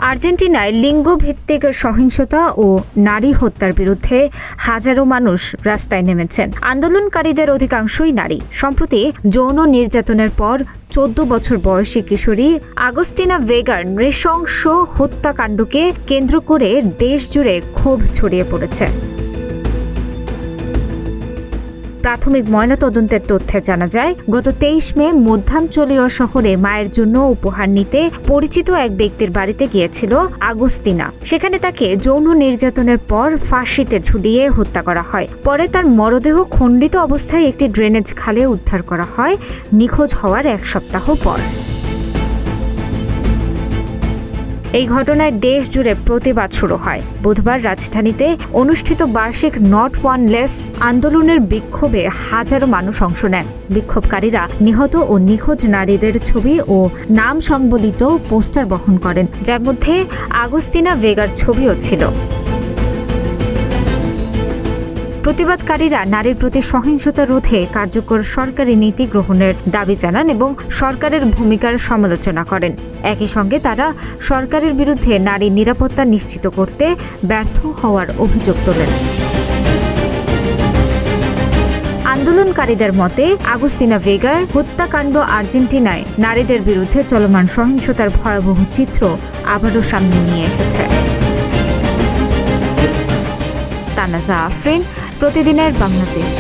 আর্জেন্টিনায় লিঙ্গভিত্তিক সহিংসতা ও নারী হত্যার বিরুদ্ধে হাজারো মানুষ রাস্তায় নেমেছেন। আন্দোলনকারীদের অধিকাংশই নারী। সম্প্রতি যৌন নির্যাতনের পর 14 বছর বয়সী কিশোরী আগস্তিনা ভেগার নৃশংস হত্যাকাণ্ডকে কেন্দ্র করে দেশজুড়ে ক্ষোভ ছড়িয়ে পড়েছে। প্রাথমিক ময়নাতদন্তের তথ্যে জানা যায়, গত 23 মে মধ্যাঞ্চলীয় শহরে মায়ের জন্য উপহার নিতে পরিচিত এক ব্যক্তির বাড়িতে গিয়েছিল আগস্তিনা। সেখানে তাকে যৌন নির্যাতনের পর ফাঁসিতে ঝুলিয়ে হত্যা করা হয়। পরে তার মরদেহ খণ্ডিত অবস্থায় একটি ড্রেনেজ খালে উদ্ধার করা হয় নিখোঁজ হওয়ার 1 সপ্তাহ পর। এই ঘটনায় দেশ জুড়ে প্রতিবাদ শুরু হয়। বুধবার রাজধানীতে অনুষ্ঠিত বার্ষিক নট ওয়ান লেস আন্দোলনের বিক্ষোভে হাজারো মানুষ অংশ নেন। বিক্ষোভকারীরা নিহত ও নিখোঁজ নারীদের ছবি ও নাম সংবলিত পোস্টার বহন করেন, যার মধ্যে আগস্তিনা ভেগার ছবিও ছিল। প্রতিবাদকারীরা নারীর প্রতি সহিংসতা রোধে কার্যকর সরকারি নীতি গ্রহণের দাবি জানান এবং সরকারের ভূমিকার সমালোচনা করেন। একই সঙ্গে তারা সরকারের বিরুদ্ধে নারী নিরাপত্তা নিশ্চিত করতে ব্যর্থ হওয়ার অভিযোগ তোলেন। আন্দোলনকারীদের মতে, আগস্তিনা ভেগার হত্যাকাণ্ড আর্জেন্টিনায় নারীদের বিরুদ্ধে চলমান সহিংসতার ভয়াবহ চিত্র আবারও সামনে নিয়ে এসেছে। তানাজা আফরিন, প্রতিদিনের বাংলাদেশ।